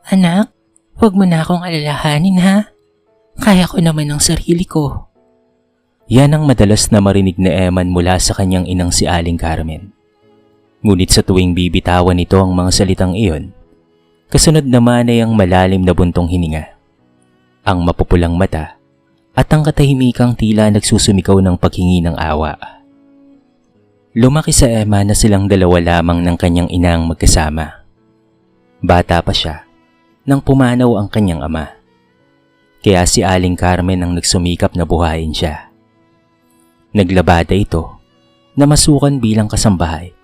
Anak, huwag mo na akong alalahanin ha. Kaya ko naman ang sarili ko. Yan ang madalas na marinig ni Eman mula sa kanyang inang si Aling Carmen. Ngunit sa tuwing bibitawan nito ang mga salitang iyon, kasunod naman ay ang malalim na buntong hininga, ang mapupulang mata at ang katahimikang tila nagsusumikaw ng paghingi ng awa. Lumaki sa Eman na silang dalawa lamang ng kanyang inang magkasama. Bata pa siya nang pumanaw ang kanyang ama. Kaya si Aling Carmen ang nagsumikap na buhayin siya. Naglabada ito na masukan bilang kasambahay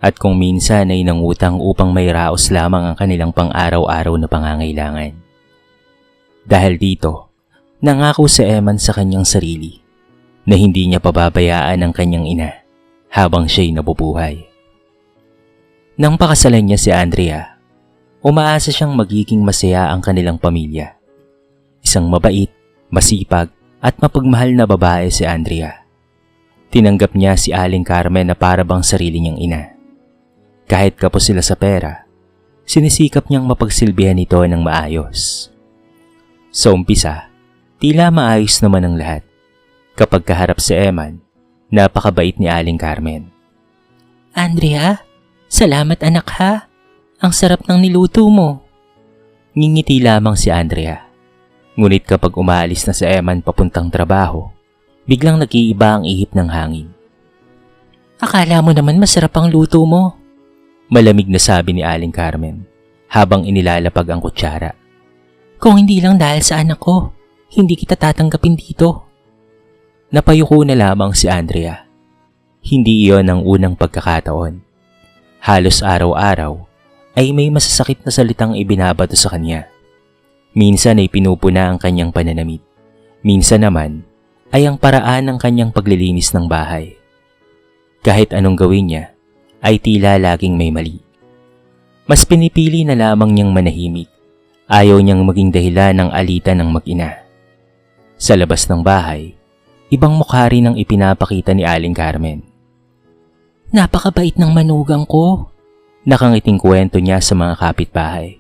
at kung minsan ay nangutang upang may raos lamang ang kanilang pang-araw-araw na pangangailangan. Dahil dito, nangako si Eman sa kanyang sarili na hindi niya pababayaan ang kanyang ina habang siya'y nabubuhay. Nang pakasalan niya si Andrea, umaasa siyang magiging masaya ang kanilang pamilya. Isang mabait, masipag at mapagmahal na babae si Andrea. Tinanggap niya si Aling Carmen na para bang sarili niyang ina. Kahit kapos sila sa pera, sinisikap niyang mapagsilbihan ito ng maayos. Sa umpisa, tila maayos naman ang lahat. Kapag kaharap si Eman, napakabait ni Aling Carmen. Andrea, salamat anak ha. Ang sarap ng niluto mo. Ngingiti lamang si Andrea. Ngunit kapag umaalis na si Eman papuntang trabaho, biglang nag-iiba ang ihip ng hangin. Akala mo naman masarap ang luto mo. Malamig na sabi ni Aling Carmen habang inilalapag ang kutsara. Kung hindi lang dahil sa anak ko, hindi kita tatanggapin dito. Napayuko na lamang si Andrea. Hindi iyon ang unang pagkakataon. Halos araw-araw ay may masasakit na salitang ibinabato sa kanya. Minsan ay pinupuna ang kanyang pananamit. Minsan naman ay ang paraan ng kanyang paglilinis ng bahay. Kahit anong gawin niya, ay tila laging may mali. Mas pinipili na lamang niyang manahimik. Ayaw niyang maging dahilan ng alitan ng mag-ina. Sa labas ng bahay, ibang mukha rin ang ipinapakita ni Aling Carmen. Napakabait ng manugang ko. Nakangiting kwento niya sa mga kapitbahay.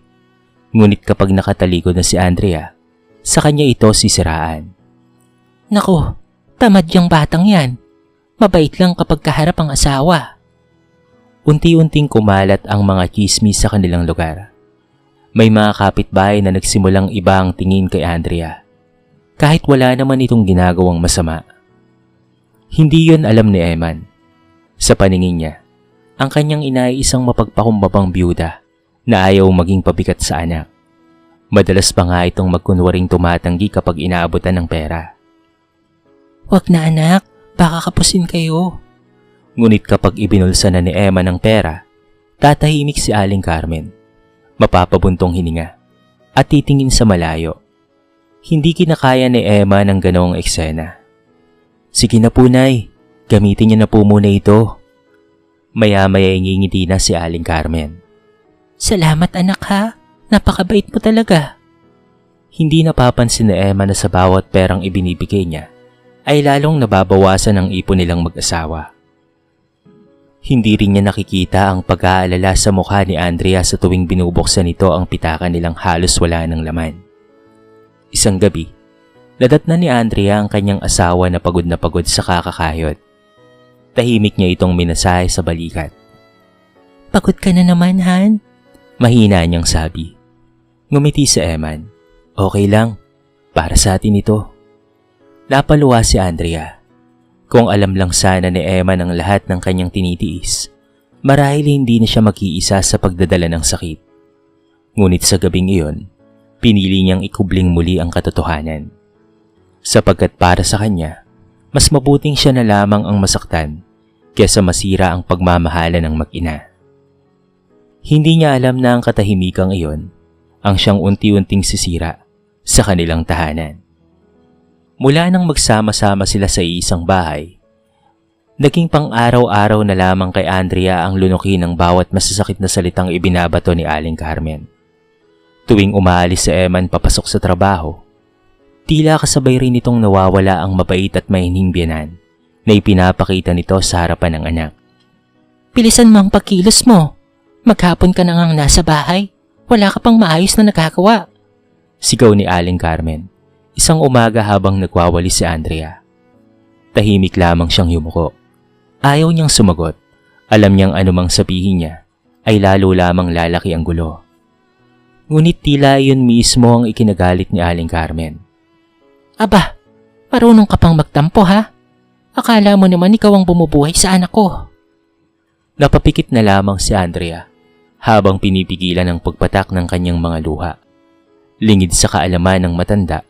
Ngunit kapag nakatalikod na si Andrea, sa kanya ito sisiraan. Nako, tamad yung batang yan. Mabait lang kapag kaharap ang asawa. Unti-unting kumalat ang mga chismis sa kanilang lugar. May mga kapitbahay na nagsimulang iba ang tingin kay Andrea, kahit wala naman itong ginagawang masama. Hindi yon alam ni Eman. Sa paningin niya, ang kanyang ina ay isang mapagpakumbabang byuda na ayaw maging pabigat sa anak. Madalas pa nga itong magkunwaring tumatanggi kapag inaabutan ng pera. Wag na anak, baka kapusin kayo. Ngunit kapag ibinulsa na ni Emma ng pera, tatahimik si Aling Carmen. Mapapabuntong hininga at titingin sa malayo. Hindi kinakaya ni Emma ng ganoong eksena. Sige na po nay, gamitin niyo na po muna ito. Maya-maya ngingiti na si Aling Carmen. Salamat anak ha, napakabait mo talaga. Hindi napapansin ni Emma na sa bawat perang ibinibigay niya ay lalong nababawasan ang ipon nilang mag-asawa. Hindi rin niya nakikita ang pag-aalala sa mukha ni Andrea sa tuwing binubuksan nito ang pitaka nilang halos wala ng laman. Isang gabi, nadatnan ni Andrea ang kanyang asawa na pagod sa kakakayod. Tahimik niya itong minasahe sa balikat. Pagod ka na naman, Han? Mahina niyang sabi. Ngumiti si Eman. Okay lang, para sa atin ito. Napaluwa si Andrea. Kung alam lang sana ni Eman ang lahat ng kanyang tinitiis, marahil hindi na siya mag-iisa sa pagdadala ng sakit. Ngunit sa gabing iyon, pinili niyang ikubling muli ang katotohanan. Sapagkat para sa kanya, mas mabuting siya na lamang ang masaktan kaysa masira ang pagmamahala ng mag-ina. Hindi niya alam na ang katahimikang iyon ang siyang unti-unting sisira sa kanilang tahanan. Mula nang magsama-sama sila sa isang bahay, naging pang-araw-araw na lamang kay Andrea ang lunukin ng bawat masasakit na salitang ibinabato ni Aling Carmen. Tuwing umaalis si Eman papasok sa trabaho, tila kasabay rin itong nawawala ang mabait at mahinhing biyanan na ipinapakita nito sa harapan ng anak. Bilisan mo ang pagkilos mo. Maghapon ka na ngang nasa bahay. Wala ka pang maayos na nagagawa. Sigaw ni Aling Carmen, isang umaga habang nagwawalis si Andrea. Tahimik lamang siyang yumuko. Ayaw niyang sumagot. Alam niyang anumang sabihin niya ay lalo lamang lalaki ang gulo. Ngunit tila iyon mismo ang ikinagalit ni Aling Carmen. Aba, marunong ka pang magtampo ha? Akala mo naman ikaw ang bumubuhay sa anak ko. Napapikit na lamang si Andrea habang pinipigilan ang pagpatak ng kanyang mga luha. Lingid sa kaalaman ng matanda,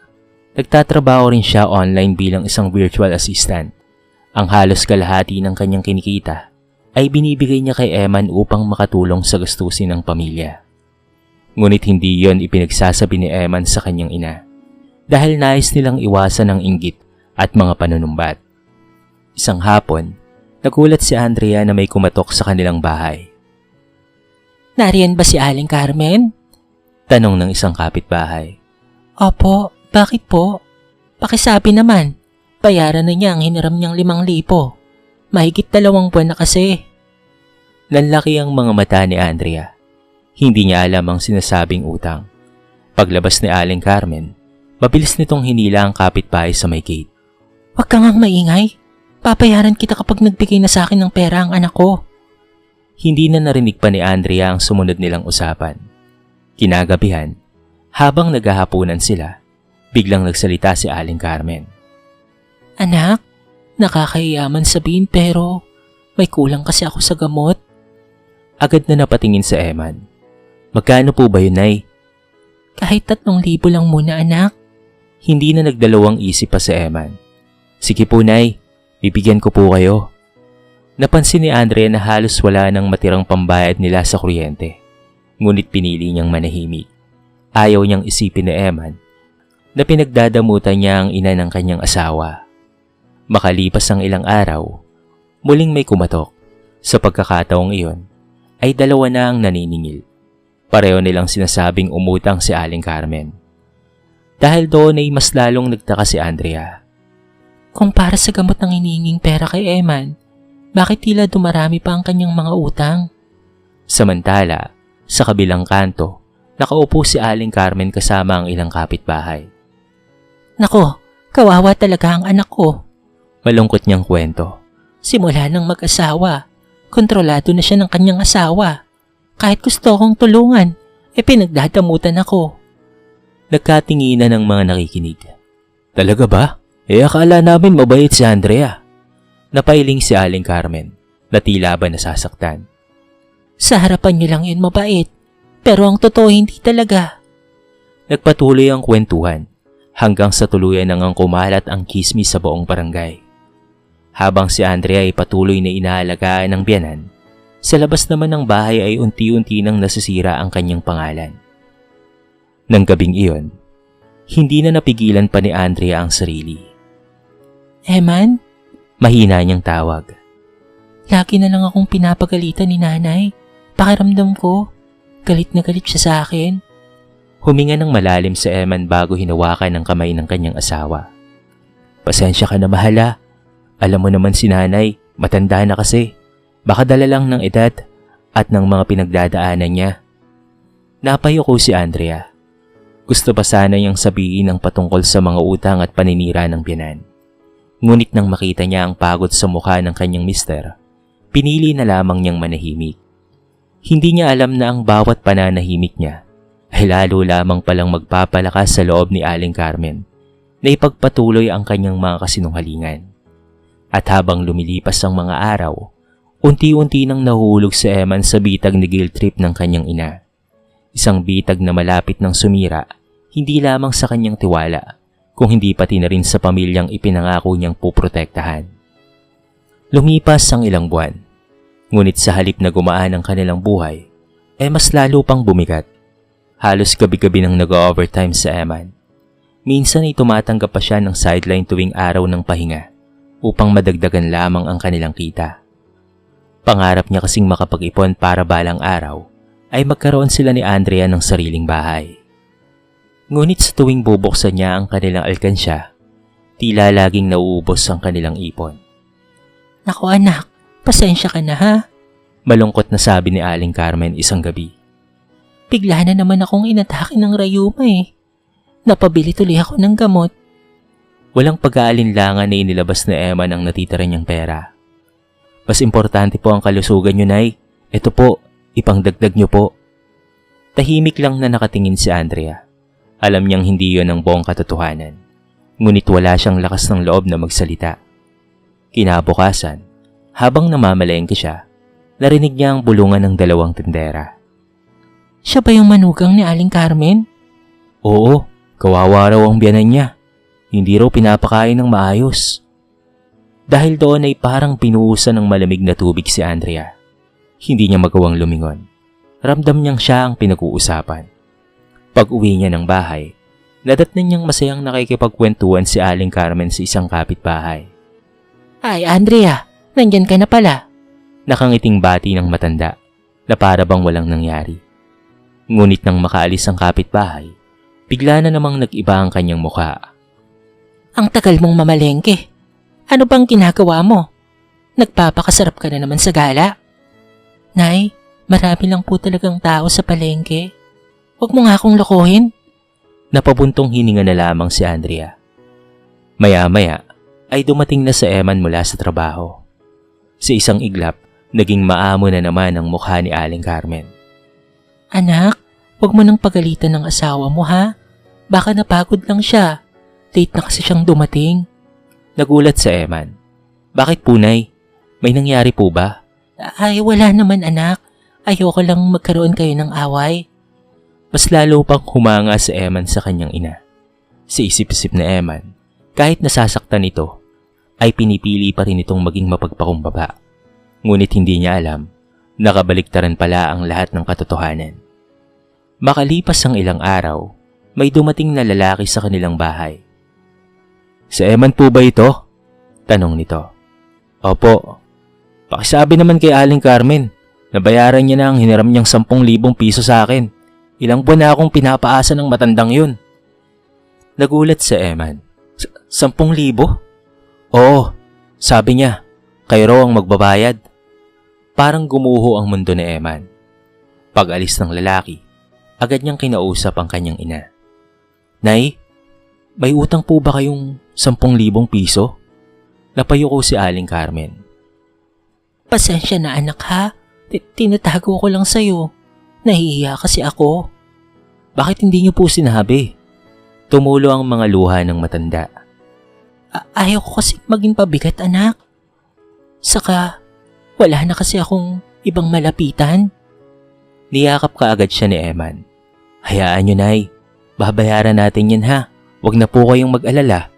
nagtatrabaho rin siya online bilang isang virtual assistant. Ang halos kalahati ng kanyang kinikita ay binibigay niya kay Eman upang makatulong sa gastusin ng pamilya. Ngunit hindi yon ipinagsasabi ni Eman sa kanyang ina dahil nais nilang iwasan ang inggit at mga panunumbat. Isang hapon, nagulat si Andrea na may kumatok sa kanilang bahay. Nariyan ba si Aling Carmen? Tanong ng isang kapitbahay. Opo, bakit po? Pakisabi naman, bayaran na niya ang hiniram niyang 5,000. Mahigit 2 buwan na kasi. Nanlaki ang mga mata ni Andrea. Hindi niya alam ang sinasabing utang. Paglabas ni Aling Carmen, mabilis nitong hinila ang kapitbahay sa may gate. Huwag kang ang maingay. Papayaran kita kapag nagbigay na sa akin ng pera ang anak ko. Hindi na narinig pa ni Andrea ang sumunod nilang usapan. Kinagabihan, habang naghahapunan sila, biglang nagsalita si Aling Carmen. Anak, nakakahiyaman sabihin pero may kulang kasi ako sa gamot. Agad na napatingin sa Eman. Magkano po ba yun, Nay? Kahit 3,000 lang muna, anak. Hindi na nagdalawang isip pa si Eman. Sige po, Nay. Bibigyan ko po kayo. Napansin ni Andrea na halos wala nang matirang pambayad nila sa kuryente. Ngunit pinili niyang manahimik. Ayaw niyang isipin ni Eman na pinagdadamutan niya ang ina ng kanyang asawa. Makalipas ang ilang araw, muling may kumatok. Sa pagkakataong iyon, ay 2 na ang naniningil. Pareho nilang sinasabing umutang si Aling Carmen. Dahil doon ay mas lalong nagtaka si Andrea. Kung para sa gamot ng hinihinging pera kay Eman, bakit tila dumarami pa ang kanyang mga utang? Samantala, sa kabilang kanto, nakaupo si Aling Carmen kasama ang ilang kapitbahay. Nako, kawawa talaga ang anak ko. Malungkot niyang kwento. Simula nang mag-asawa, kontrolado na siya ng kanyang asawa. Kahit gusto kong tulungan, pinagdadamutan ako. Nagkatinginan ng mga nakikinig. Talaga ba? Akala namin mabait si Andrea. Napailing si Aling Carmen na tila ba nasasaktan. Sa harapan niyo lang yun mabait, pero ang totoo hindi talaga. Nagpatuloy ang kwentuhan hanggang sa tuluyan nang kumalat ang kismis sa buong barangay. Habang si Andrea ay patuloy na inaalagaan ng biyanan, sa labas naman ng bahay ay unti-unti nang nasisira ang kanyang pangalan. Nang gabing iyon, hindi na napigilan pa ni Andrea ang sarili. Eman? Mahina niyang tawag. Lagi na lang akong pinapagalitan ni nanay. Pakiramdam ko, galit na galit siya sa akin. Huminga ng malalim si Eman bago hinawakan ng kamay ng kanyang asawa. Pasensya ka na, mahala. Alam mo naman si nanay, matanda na kasi. Baka dala lang ng edad at ng mga pinagdadaanan niya. Napayuko si Andrea. Gusto pa sana niyang sabihin ang patungkol sa mga utang at paninira ng biyanan. Ngunit nang makita niya ang pagod sa mukha ng kanyang mister, pinili na lamang niyang manahimik. Hindi niya alam na ang bawat pananahimik niya ay lalo lamang palang magpapalakas sa loob ni Aling Carmen na ipagpatuloy ang kanyang mga kasinungalingan. At habang lumilipas ang mga araw, unti-unti nang nahuhulog si Eman sa bitag ni guilt trip ng kanyang ina. Isang bitag na malapit ng sumira, hindi lamang sa kanyang tiwala, kung hindi pati na rin sa pamilyang ipinangako niyang puprotektahan. Lumipas ang ilang buwan, ngunit sa halip na gumaan ang kanilang buhay, mas lalo pang bumigat. Halos gabi-gabi nang nag-overtime sa Eman. Minsan ay tumatanggap pa siya ng sideline tuwing araw ng pahinga upang madagdagan lamang ang kanilang kita. Pangarap niya kasing makapag-ipon para balang araw ay magkaroon sila ni Andrea ng sariling bahay. Ngunit sa tuwing bubuksan niya ang kanilang alkansya, tila laging nauubos ang kanilang ipon. Naku anak, pasensya ka na ha? Malungkot na sabi ni Aling Carmen isang gabi. Bigla na naman akong inatake ng rayuma eh. Napabili tuloy ako ng gamot. Walang pag-aalinlangan na inilabas na Eman ang natitira niyang pera. Mas importante po ang kalusugan niyo, Nay. Ito po, ipangdagdag niyo po. Tahimik lang na nakatingin si Andrea. Alam niyang hindi yon ang buong katotohanan. Ngunit wala siyang lakas ng loob na magsalita. Kinabukasan, habang namamalengke siya, narinig niya ang bulungan ng dalawang tindera. Siya ba yung manugang ni Aling Carmen? Oo, kawawa raw ang biyanan niya. Hindi raw pinapakain ng maayos. Dahil doon ay parang pinuusan ng malamig na tubig si Andrea. Hindi niya magawang lumingon. Ramdam niyang siya ang pinag-uusapan. Pag-uwi niya ng bahay, nadatnan niyang masayang nakikipagkwentuhan si Aling Carmen sa isang kapitbahay. Ay, Andrea, nandyan ka na pala. Nakangiting bati ng matanda na para bang walang nangyari. Ngunit nang makaalis ang kapitbahay, bigla na namang nag-iba ang kanyang mukha. Ang tagal mong mamalengke. Ano bang ginagawa mo? Nagpapakasarap ka na naman sa gala. Nay, marami lang po talagang tao sa palengke. Huwag mo nga akong lokohin. Napabuntong hininga na lamang si Andrea. Maya-maya ay dumating na si Eman mula sa trabaho. Sa isang iglap, naging maamo na naman ang mukha ni Aling Carmen. Anak, huwag mo nang pagalitan ng asawa mo ha. Baka napagod lang siya. Late na kasi siyang dumating. Nagulat si Eman. Bakit po, Nay? May nangyari po ba? Ay, wala naman anak. Ayoko lang magkaroon kayo ng away. Mas lalo pang humanga si Eman sa kanyang ina. Sa isip-isip na Eman, kahit nasasaktan ito, ay pinipili pa rin itong maging mapagpakumbaba. Ngunit hindi niya alam, nakabaliktaran pala ang lahat ng katotohanan. Makalipas ang ilang araw, may dumating na lalaki sa kanilang bahay. Si Eman po ba ito? Tanong nito. Opo. Pakisabi naman kay Aling Carmen, nabayaran niya na ang hiniram niyang 10,000 piso sa akin. Ilang buwan na akong pinapaasa ng matandang yun. Nagulat si Eman. 10,000? Oo, sabi niya, kayo raw ang magbabayad. Parang gumuho ang mundo ni Eman. Pag-alis ng lalaki, agad niyang kinausap ang kanyang ina. Nay, may utang po ba kayong 10,000 piso? Napayuko si Aling Carmen. Pasensya na anak ha. Tinatago ko lang sa'yo. Nahihiya kasi ako. Bakit hindi niyo po sinabi? Tumulo ang mga luha ng matanda. Ayaw ko kasi maging pabigat anak. Saka, wala na kasi akong ibang malapitan. Niyakap ka agad siya ni Eman. Hayaan niyo, Nay. Babayaran natin yan ha. Huwag na po kayong mag-alala.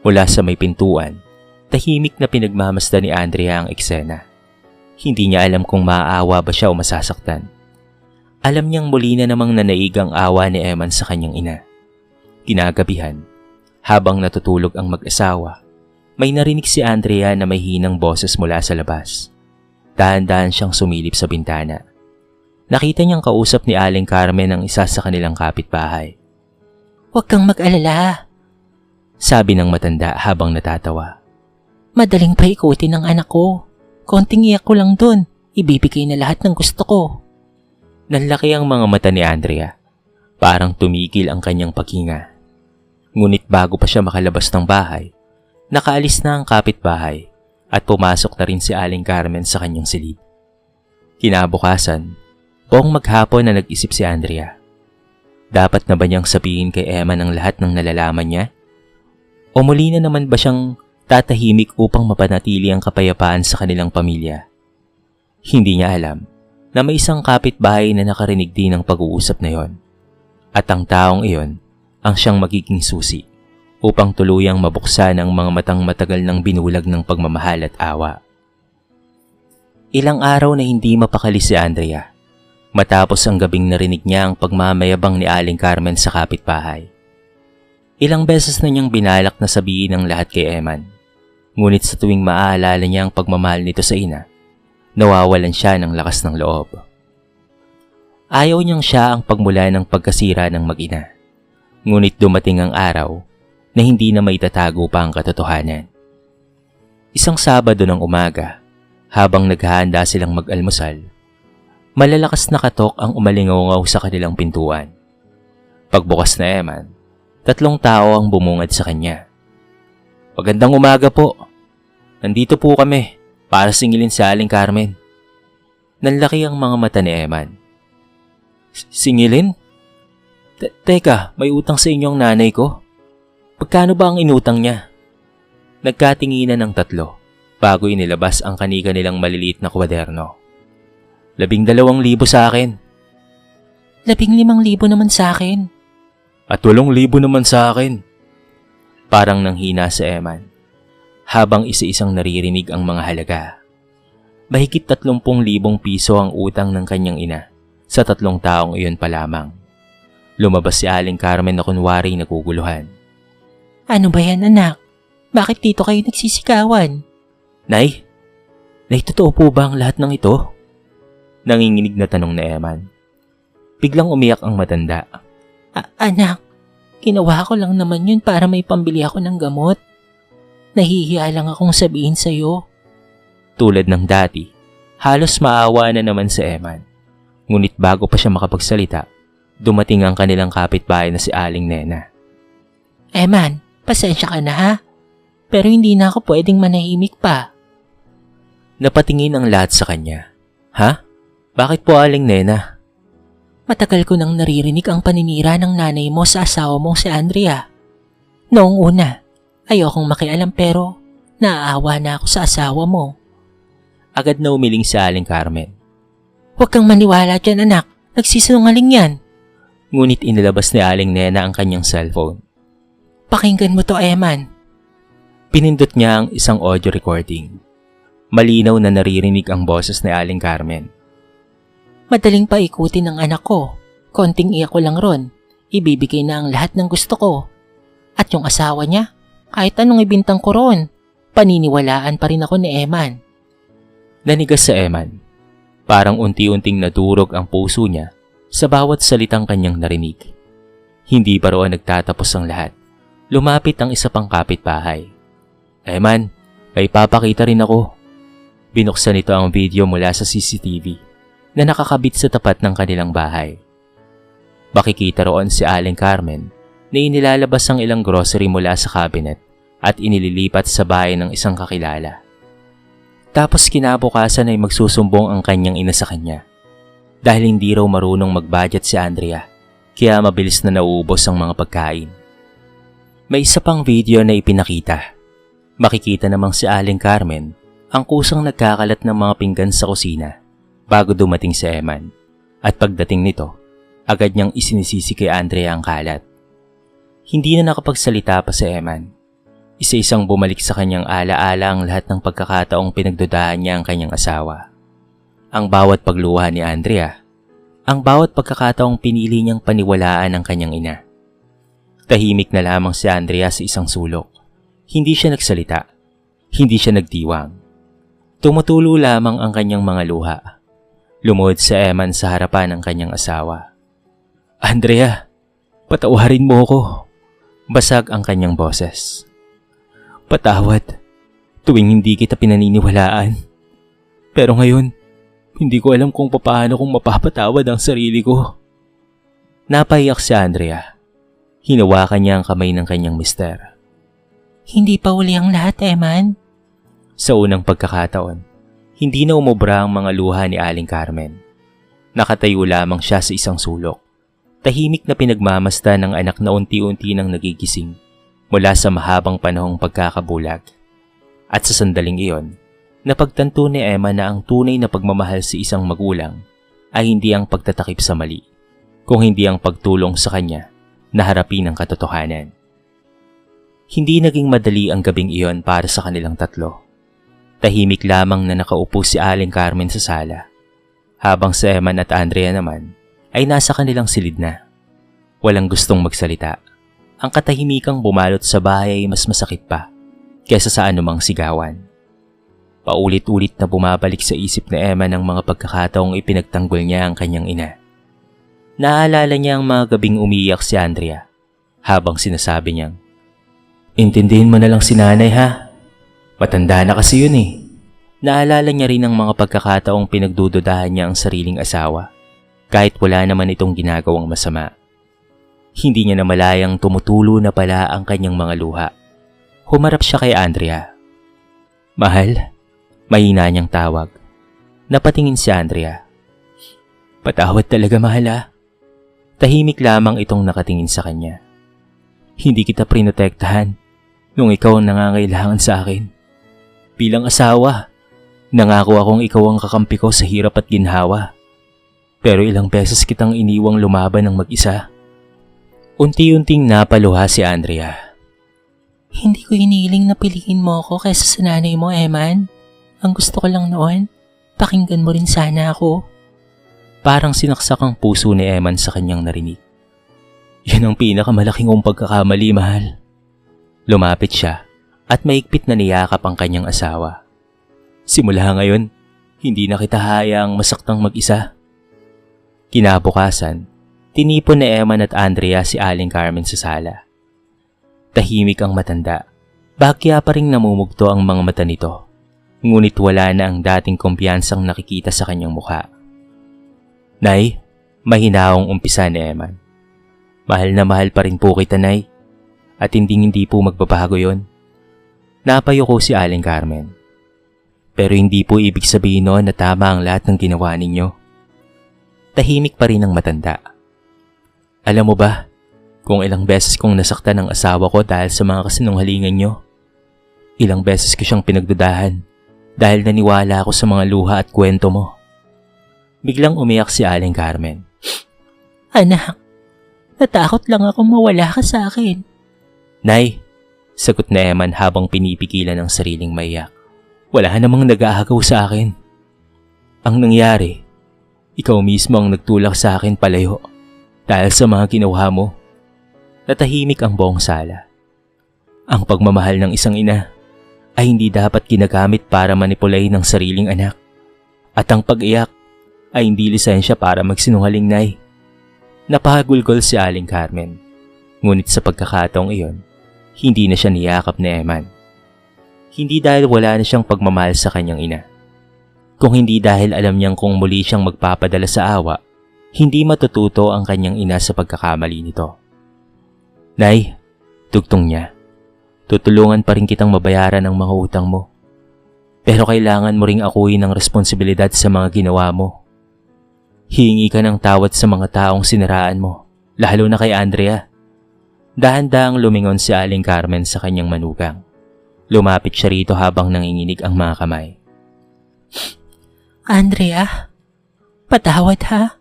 Mula sa may pintuan, tahimik na pinagmamasdan ni Andrea ang eksena. Hindi niya alam kung maaawa ba siya o masasaktan. Alam niyang muli na namang nanaig ang awa ni Eman sa kanyang ina. Kinagabihan, habang natutulog ang mag-asawa, may narinig si Andrea na may hinang boses mula sa labas. Dahan-dahan siyang sumilip sa bintana. Nakita niyang kausap ni Aling Carmen ang isa sa kanilang kapitbahay. Huwag kang mag-alala, sabi ng matanda habang natatawa. Madaling paikutin ng anak ko. Konting iyak ko lang dun. Ibibigay na lahat ng gusto ko. Nanlaki ang mga mata ni Andrea. Parang tumigil ang kanyang paghinga. Ngunit bago pa siya makalabas ng bahay, nakaalis na ang kapitbahay at pumasok na rin si Aling Carmen sa kanyang silid. Kinabukasan, buong maghapon na nag-isip si Andrea. Dapat na ba niyang sabihin kay Eman ang lahat ng nalalaman niya? O muli na naman ba siyang tatahimik upang mapanatili ang kapayapaan sa kanilang pamilya? Hindi niya alam na may isang kapitbahay na nakarinig din ng pag-uusap na yon. At ang taong iyon ang siyang magiging susi upang tuluyang mabuksan ang mga matang matagal ng binulag ng pagmamahal at awa. Ilang araw na hindi mapakali si Andrea matapos ang gabing narinig niya ang pagmamayabang ni Aling Carmen sa kapitbahay. Ilang beses na niyang binalak na sabihin ang lahat kay Eman. Ngunit sa tuwing maaalala niya ang pagmamahal nito sa ina, nawawalan siya ng lakas ng loob. Ayaw niyang siya ang pagmula ng pagkasira ng mag-ina. Ngunit dumating ang araw na hindi na maitatago pa ang katotohanan. Isang Sabado ng umaga, habang naghahanda silang mag-almusal, Malalakas na katok ang umalingaw sa kanilang pintuan. Pagbukas na Eman, 3 tao ang bumungad sa kanya. "Magandang umaga po. Nandito po kami para singilin si Aling Carmen." Nanlaki ang mga mata ni Eman. "Singilin? Teka, may utang sa inyong nanay ko? Pagkano ba ang inutang niya?" Nagkatinginan ng 3 bago inilabas ang kanika nilang maliliit na kwaderno. 12,000 sa akin. 15,000 naman sa akin. At 8,000 naman sa akin. Parang nanghina sa Eman, habang isa-isang naririnig ang mga halaga. Mahigit 30,000 piso ang utang ng kanyang ina sa 3 taong iyon pa lamang. Lumabas si Aling Carmen na kunwari naguguluhan. Ano ba yan, anak? Bakit dito kayo nagsisikawan? Nay, totoo po ba ang lahat ng ito? Nanginginig na tanong ni Eman. Biglang umiyak ang matanda. Anak, ginawa ko lang naman yun para may pambili ako ng gamot. Nahihiya lang akong sabihin sa'yo. Tulad ng dati, halos maawa na naman si Eman. Ngunit bago pa siya makapagsalita, dumating ang kanilang kapitbahay na si Aling Nena. Eman, pasensya ka na ha? Pero hindi na ako pwedeng manahimik pa. Napatingin ang lahat sa kanya. Ha? Bakit po Aling Nena? Matagal ko nang naririnig ang paninira ng nanay mo sa asawa mong si Andrea. Noong una, ayokong makialam pero naaawa na ako sa asawa mo. Agad na umiling si Aling Carmen. Huwag kang maniwala dyan, anak. Nagsisinungaling yan. Ngunit inilabas ni Aling Nena ang kanyang cellphone. Pakinggan mo to, Eman. Pinindot niya ang isang audio recording. Malinaw na naririnig ang boses ni Aling Carmen. Madaling paikutin ng anak ko. Konting iyak ko lang ron. Ibibigay na ang lahat ng gusto ko. At yung asawa niya, kahit anong ibintang ko ron, paniniwalaan pa rin ako ni Eman. Nanigas sa Eman. Parang unti-unting nadurog ang puso niya sa bawat salitang kanyang narinig. Hindi pa roon nagtatapos ang lahat. Lumapit ang isa pang kapitbahay. Eman, may papakita rin ako. Binuksan nito ang video mula sa CCTV na nakakabit sa tapat ng kanilang bahay. Makikita roon si Aling Carmen na inilalabas ang ilang grocery mula sa cabinet at inililipat sa bahay ng isang kakilala. Tapos kinabukasan ay magsusumbong ang kanyang ina sa kanya. Dahil hindi raw marunong mag-budget si Andrea, kaya mabilis na nauubos ang mga pagkain. May isa pang video na ipinakita. Makikita namang si Aling Carmen ang kusang nagkakalat ng mga pinggan sa kusina bago dumating si Eman. At pagdating nito, agad niyang isinisisi kay Andrea ang kalat. Hindi na nakapagsalita pa si Eman. Isa-isang bumalik sa kanyang alaala ang lahat ng pagkakataong pinagdudahan niya ang kanyang asawa. Ang bawat pagluha ni Andrea, ang bawat pagkakataong pinili niyang paniwalaan ang kanyang ina. Tahimik na lamang si Andrea sa isang sulok. Hindi siya nagsalita. Hindi siya nagdiwang. Tumutulo lamang ang kanyang mga luha. Lumuhod si Eman sa harapan ng kanyang asawa. Andrea, patawarin mo ko. Basag ang kanyang boses. Patawad, tuwing hindi kita pinaniniwalaan. Pero ngayon, hindi ko alam kung paano kong mapapatawad ang sarili ko. Napaiyak si Andrea. Hinawakan niya ang kamay ng kanyang mister. Hindi pa uli ang lahat, Eman. Sa unang pagkakataon, hindi na umubra ang mga luha ni Aling Carmen. Nakatayo lamang siya sa isang sulok. Tahimik na pinagmamasta ng anak na unti-unti nang nagigising mula sa mahabang panahong pagkakabulag. At sa sandaling iyon, napagtanto ni Emma na ang tunay na pagmamahal sa isang magulang ay hindi ang pagtatakip sa mali, kung hindi ang pagtulong sa kanya na harapin ang katotohanan. Hindi naging madali ang gabing iyon para sa kanilang tatlo. Tahimik lamang na nakaupo si Aling Carmen sa sala, habang si Eman at Andrea naman ay nasa kanilang silid na. Walang gustong magsalita. Ang katahimikang bumalot sa bahay ay mas masakit pa kaysa sa anumang sigawan. Paulit-ulit na bumabalik sa isip ni Emma ng mga pagkakataong ipinagtanggol niya ang kanyang ina. Naaalala niya ang mga gabing umiiyak si Andrea habang sinasabi niyang, "Intindihin mo na lang si nanay ha. Matanda na kasi yun eh. Naalala niya rin ang mga pagkakataong pinagdududahan niya ang sariling asawa, kahit wala naman itong ginagawang masama. Hindi niya namalayang tumutulo na pala ang kanyang mga luha. Humarap siya kay Andrea. "Mahal?" Mahina niyang tawag. Napatingin si Andrea. "Patawad talaga, mahal ah." Tahimik lamang itong nakatingin sa kanya. "Hindi kita prinotektahan nung ikaw ang nangangailangan sa akin. Bilang asawa, nangako akong ikaw ang kakampi ko sa hirap at ginhawa. Pero ilang beses kitang iniwang lumaban ng mag-isa." Unti-unting napaluha si Andrea. Hindi ko hiniling na piliin mo ako kaysa sa nanay mo, Eman. Ang gusto ko lang noon, pakinggan mo rin sana ako. Parang sinaksak ang puso ni Eman sa kanyang narinig. "Yan ang pinakamalaking kong pagkakamali, mahal." Lumapit siya at maigpit na niyakap ang kanyang asawa. "Simula ngayon, hindi na kita hayaang masaktang mag-isa." Kinabukasan, tinipon ni Eman at Andrea si Aling Carmen sa sala. Tahimik ang matanda. Bagya pa ring namumugto ang mga mata nito. Ngunit wala na ang dating kumpiyansang nakikita sa kanyang mukha. "Nay," mahinaong umpisa ni Eman. "Mahal na mahal pa rin po kita, Nay. At hindi po magbabago yon." Napayuko si Aling Carmen. "Pero hindi po ibig sabihin noon na tama ang lahat ng ginawa ninyo." Tahimik pa rin ang matanda. "Alam mo ba, kung ilang beses kong nasaktan ang asawa ko dahil sa mga kasinungalingan nyo? Ilang beses ko siyang pinagdudahan dahil naniwala ako sa mga luha at kwento mo." Biglang umiyak si Aling Carmen. Anak, natakot lang ako mawala ka sa akin. "Nay," sagot na Eman habang pinipigilan ang sariling maiyak. "Wala namang nag-aagaw sa akin. Ang nangyari, ikaw mismo ang nagtulak sa akin palayo dahil sa mga ginawa mo." Natahimik ang buong sala. Ang pagmamahal ng isang ina ay hindi dapat ginagamit para manipulahin ng sariling anak. At ang pag-iyak ay hindi lisensya para magsinungaling, Nay. Napahagulgol si Aling Carmen. Ngunit sa pagkakataong iyon, hindi na siya niyakap ni Eman. Hindi dahil wala na siyang pagmamahal sa kanyang ina. Kung hindi dahil alam niyang kung muli siyang magpapadala sa awa, hindi matututo ang kanyang ina sa pagkakamali nito. "Nay," tugtong niya, "tutulungan pa rin kitang mabayaran ang mga utang mo. Pero kailangan mo ring akuin ang responsibilidad sa mga ginawa mo. Hihingi ka ng tawad sa mga taong siniraan mo, lalo na kay Andrea." Dahan-dahang lumingon si Aling Carmen sa kanyang manugang. Lumapit siya rito habang nanginginig ang mga kamay. Andrea, patawad ha.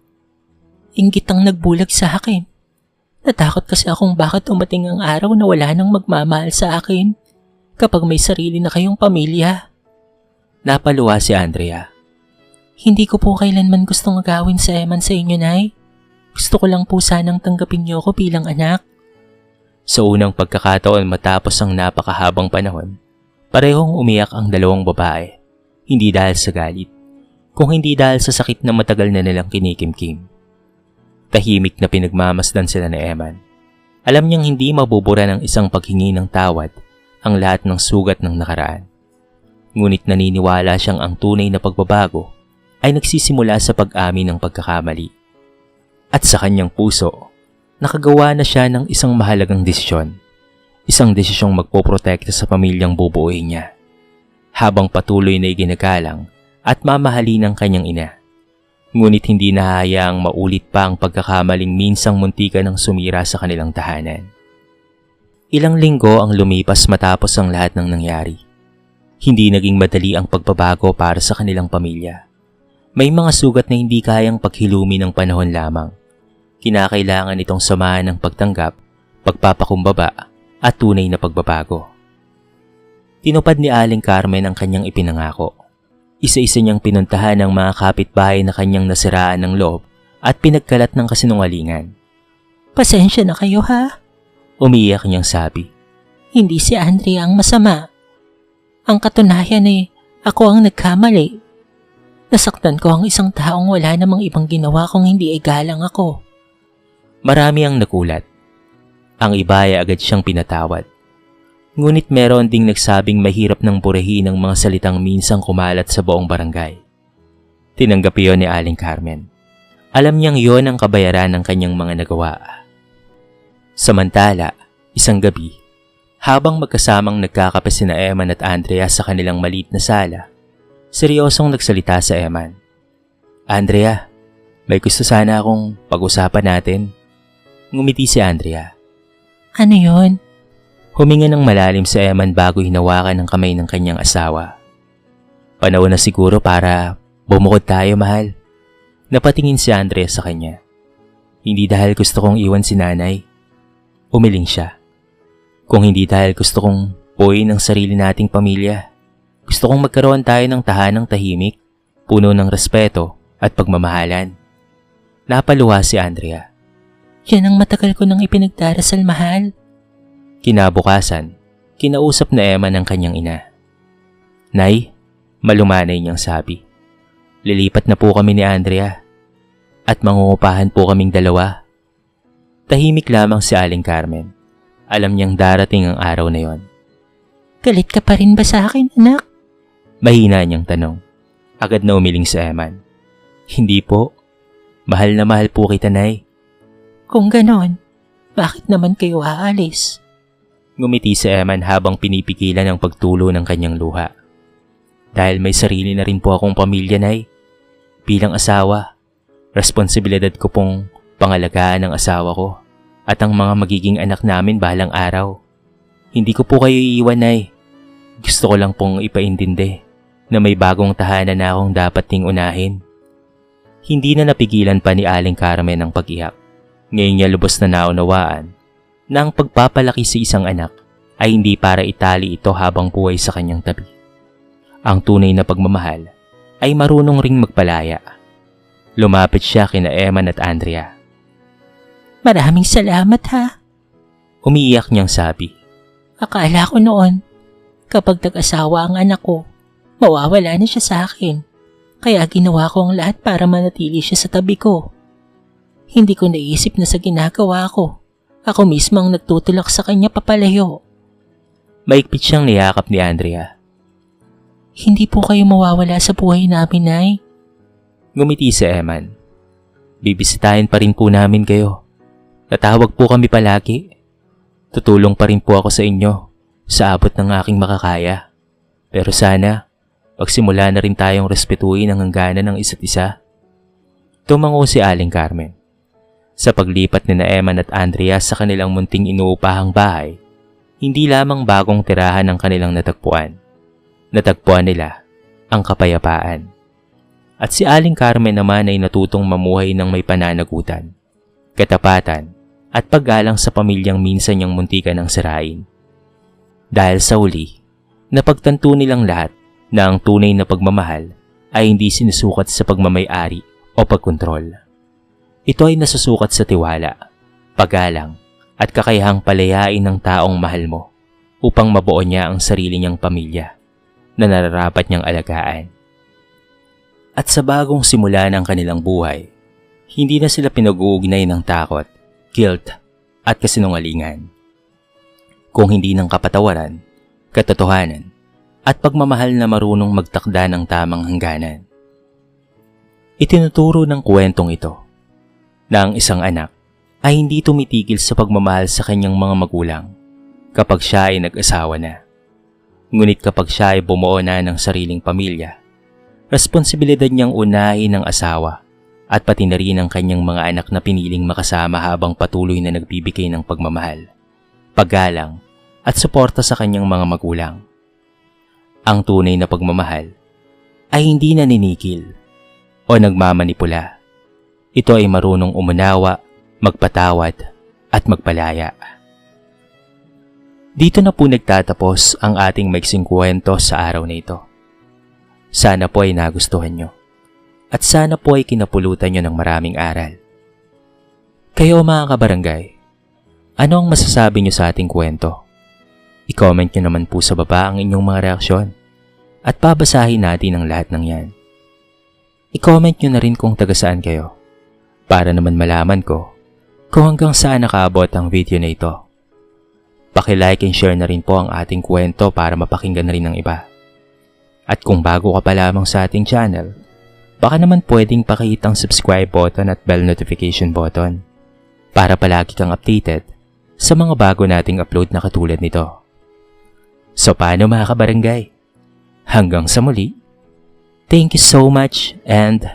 Inggit ang nagbulag sa akin. Natakot kasi akong bakit umating ang araw na wala nang magmamahal sa akin kapag may sarili na kayong pamilya. Napaluwa si Andrea. Hindi ko po kailanman gustong agawin sa Eman sa inyo, Nay. Gusto ko lang po sanang tanggapin niyo ako bilang anak. Sa unang pagkakataon matapos ang napakahabang panahon, parehong umiyak ang dalawang babae. Hindi dahil sa galit, kung hindi dahil sa sakit na matagal na nilang kinikimkim. Tahimik na pinagmamasdan sila ni Eman. Alam niyang hindi mabubura ng isang paghingi ng tawad ang lahat ng sugat ng nakaraan. Ngunit naniniwala siyang ang tunay na pagbabago ay nagsisimula sa pag-amin ng pagkakamali. At sa kanyang puso, nakagawa na siya ng isang mahalagang desisyon. Isang desisyong magpoprotekta sa pamilyang bubuuin niya. Habang patuloy na iginagalang at mamahalin ng kanyang ina. Ngunit hindi nahayaang maulit pa ang pagkakamaling minsang muntika ng sumira sa kanilang tahanan. Ilang linggo ang lumipas matapos ang lahat ng nangyari. Hindi naging madali ang pagbabago para sa kanilang pamilya. May mga sugat na hindi kayang paghilumi ng panahon lamang. Kinakailangan itong samahan ng pagtanggap, pagpapakumbaba at tunay na pagbabago. Tinupad ni Aling Carmen ang kanyang ipinangako. Isa-isa niyang pinuntahan ang mga kapitbahay na kanyang nasiraan ng loob at pinagkalat ng kasinungalingan. Pasensya na kayo ha. Umiiyak niyang sabi. Hindi si Andrea ang masama. Ang katunayan ako ang nagkamali. Nasaktan ko ang isang taong wala namang ibang ginawa kung hindi ay galang ako. Marami ang nakulat. Ang iba ay agad siyang pinatawad. Ngunit meron ding nagsabing mahirap ng burahin ang mga salitang minsang kumalat sa buong barangay. Tinanggap iyon ni Aling Carmen. Alam niyang iyon ang kabayaran ng kanyang mga nagawa. Samantala, isang gabi, habang magkasamang nagkakape sina Eman at Andrea sa kanilang maliit na sala, seryosong nagsalita sa Eman. Andrea, may gusto sana akong pag-usapan natin. Ngumiti si Andrea. Ano yon? Huminga ng malalim sa Eman bago hinawakan ng kamay ng kanyang asawa. Panahon na siguro para bumukod tayo, mahal. Napatingin si Andrea sa kanya. Hindi dahil gusto kong iwan si nanay. Umiling siya. Kung hindi dahil gusto kong buuin ang sarili nating pamilya. Gusto kong magkaroon tayo ng tahanang tahimik, puno ng respeto at pagmamahalan. Napaluha si Andrea. Yan ang matagal ko nang ipinagdarasal, mahal. Kinabukasan, kinausap na Eman ng kanyang ina. Nay, malumanay niyang sabi. Lilipat na po kami ni Andrea at mangungupahan po kaming dalawa. Tahimik lamang si Aling Carmen. Alam niyang darating ang araw na yon. Galit ka pa rin ba sa akin, anak? Mahina niyang tanong. Agad na umiling si Eman. Hindi po. Mahal na mahal po kita, Nay. Kung ganon, bakit naman kayo aalis? Ngumiti si Eman habang pinipigilan ang pagtulo ng kanyang luha. Dahil may sarili na rin po akong pamilya, Nay. Bilang asawa, responsibilidad ko pong pangalagaan ang asawa ko at ang mga magiging anak namin balang araw. Hindi ko po kayo iiwan, Nay. Gusto ko lang pong ipaintindi na may bagong tahanan na akong dapat ting unahin. Hindi na napigilan pa ni Aling Carmen ang pag-iyak. Ngayon niya lubos na naunawaan na ang pagpapalaki sa isang anak ay hindi para itali ito habang buhay sa kanyang tabi. Ang tunay na pagmamahal ay marunong ring magpalaya. Lumapit siya kina Eman at Andrea. Maraming salamat, ha? Umiiyak niyang sabi. Akala ko noon, kapag tag-asawa ang anak ko, mawawala na siya sa akin. Kaya ginawa ko ang lahat para manatili siya sa tabi ko. Hindi ko naisip na sa ginagawa ko, ako mismo ang nagtutulak sa kanya papalayo. Maigpit siyang niyakap ni Andrea. Hindi po kayo mawawala sa buhay namin, Nay. Ngumiti si Eman. Bibisitahin pa rin po namin kayo. Tatawag po kami palagi. Tutulong pa rin po ako sa inyo sa abot ng aking makakaya. Pero sana, pagsimula na rin tayong respetuhin ang hangganan ng isa't isa. Tumango si Aling Carmen. Sa paglipat ni Eman at Andrea sa kanilang munting inuupahang bahay, hindi lamang bagong tirahan ang kanilang natagpuan. Natagpuan nila ang kapayapaan. At si Aling Carmen naman ay natutong mamuhay ng may pananagutan, katapatan at paggalang sa pamilyang minsan niyang muntikan ng sirain. Dahil sa huli, napagtanto nilang lahat na ang tunay na pagmamahal ay hindi sinusukat sa pagmamay-ari o pagkontrol. Ito ay nasusukat sa tiwala, paggalang at kakayahang palayain ng taong mahal mo upang mabuo niya ang sarili niyang pamilya na nararapat niyang alagaan. At sa bagong simula ng kanilang buhay, hindi na sila pinag-uugnay ng takot, guilt at kasinungalingan. Kung hindi ng kapatawaran, katotohanan at pagmamahal na marunong magtakda ng tamang hangganan. Itinuturo ng kwentong ito na ang isang anak ay hindi tumitigil sa pagmamahal sa kanyang mga magulang kapag siya ay nag-asawa na. Ngunit kapag siya ay bumuo na ng sariling pamilya, responsibilidad niyang unahin ang asawa at pati na rin ang kanyang mga anak na piniling makasama habang patuloy na nagbibigay ng pagmamahal, paggalang at suporta sa kanyang mga magulang. Ang tunay na pagmamahal ay hindi naninikil o nagmamanipula. Ito ay marunong umunawa, magpatawad at magpalaya. Dito na po nagtatapos ang ating maiksing kwento sa araw na ito. Sana po ay nagustuhan nyo at sana po ay kinapulutan nyo ng maraming aral. Kayo mga kabarangay, ano ang masasabi nyo sa ating kwento? I-comment nyo naman po sa baba ang inyong mga reaksyon at babasahin natin ang lahat ng yan. I-comment nyo na rin kung taga saan kayo para naman malaman ko kung hanggang saan nakaabot ang video na ito. Paki-like and share na rin po ang ating kwento para mapakinggan na rin ng iba. At kung bago ka pa lamang sa ating channel, baka naman pwedeng pakihit ang subscribe button at bell notification button para palagi kang updated sa mga bago nating upload na katulad nito. So paano mga kabarangay? Hanggang sa muli, thank you so much and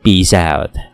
peace out!